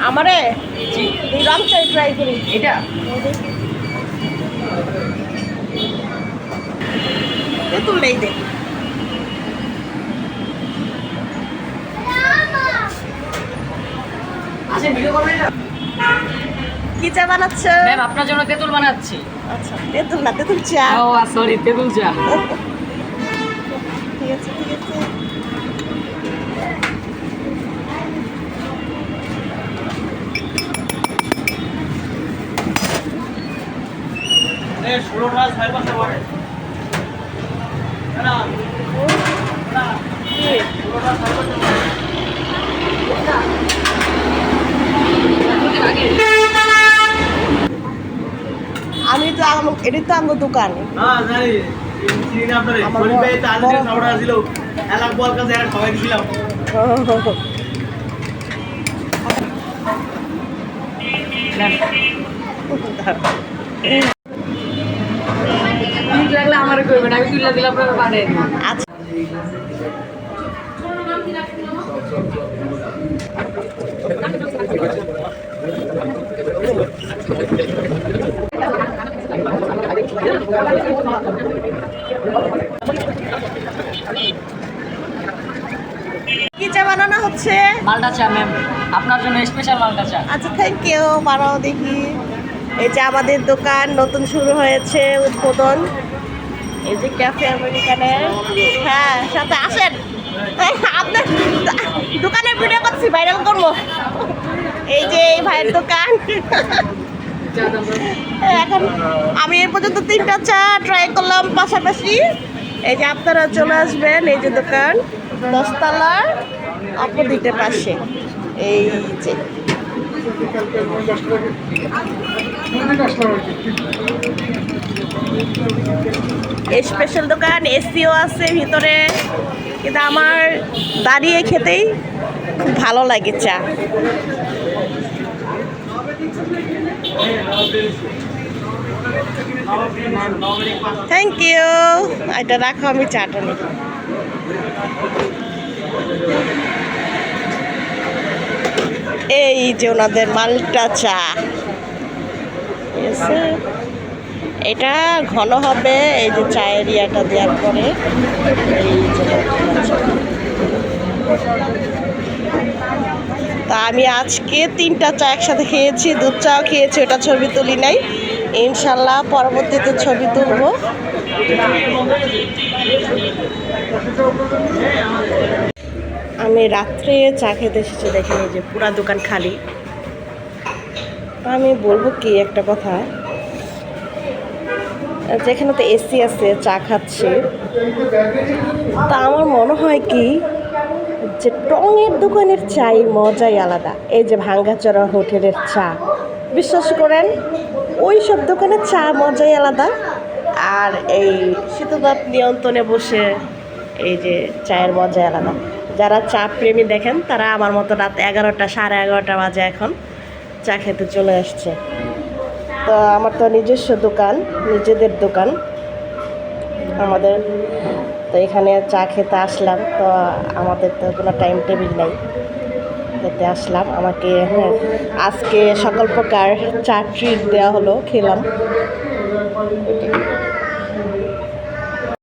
আমারে রং চাই ট্রাই করি এটা তেঁতুল নেই দে কি চা বানাচ্ছ? ম্যাম আপনার জন্য তেঁতুল বানাচ্ছি। আচ্ছা তেঁতুল না তেঁতুল চা। ও সরি তেঁতুল চা। ঠিক আছে ঠিক আছে। আমি তো এটা তো আমার দোকান লাগলে আমার করবেন, আমি তুলে দিলে আপনারা বানাই দিবেন। আচ্ছা কি চা বানানো হচ্ছে? মালটা চা ম্যাম, আপনার জন্য স্পেশাল মালটা চা। আচ্ছা থ্যাংক ইউ, বানাও দেখি। এই যে আমাদের দোকান নতুন শুরু হয়েছে উদ্বোধন, এই যে ক্যাফে আমেরিকানের। হ্যাঁ সাথে আসেন, আপনার দোকানের ভিডিও করছি, ভাইরাল করবো। এই যে এই ভাইয়ের দোকান। এখন আমি এই পর্যন্ত 3টা চা ট্রাই করলাম পাশাপাশি। এই যে আপনারা চলে আসবেন, এই যে দোকান 10 তলার অপোজিটের পাশে। এই যে স্পেশাল দোকান, এসিও আছে ভিতরে, কিন্তু আমার দাঁড়িয়ে খেতেই খুব ভালো লাগে চা। থ্যাংক ইউ, এটা রাখো, আমি চাটা নিই। এই যে ওনাদের মালটা চা, এটা ঘন হবে এই যে চায়ের ইয়াটা দেওয়ার পরে। এই যে তা আমি আজকে 3টা চা একসাথে খেয়েছি, দুধ চাও খেয়েছি, ওটা ছবি তুলি নাই, ইনশাল্লাহ পরবর্তীতে ছবি তুলবো। আমি রাত্রে চা খেতে এসেছি, দেখেন এই যে পুরা দোকান খালি। আমি বলবো কি একটা কথা, যেখানে তো এসি আছে, চা খাচ্ছি, তা আমার মনে হয় কি যে টঙের দোকানের চাই মজাই আলাদা। এই যে ভাঙ্গাচড়া হোটেলের চা, বিশ্বাস করেন ওই সব দোকানের চা মজাই আলাদা। আর এই শীততাপ নিয়ন্ত্রণে বসে এই যে চায়ের মজাই আলাদা। যারা চা প্রেমী দেখেন তারা আমার মতো রাত 11টা 11:30 বাজে এখন চা খেতে চলে আসছে। তো আমার তো নিজস্ব দোকান, নিজেদের দোকান আমাদের, তো এখানে চা খেতে আসলাম। তো আমাদের তো কোনো টাইম টেবিল নেই, খেতে আসলাম। আমাকে আজকে সকল প্রকার চা ট্রিট দেওয়া হলো, খেলাম।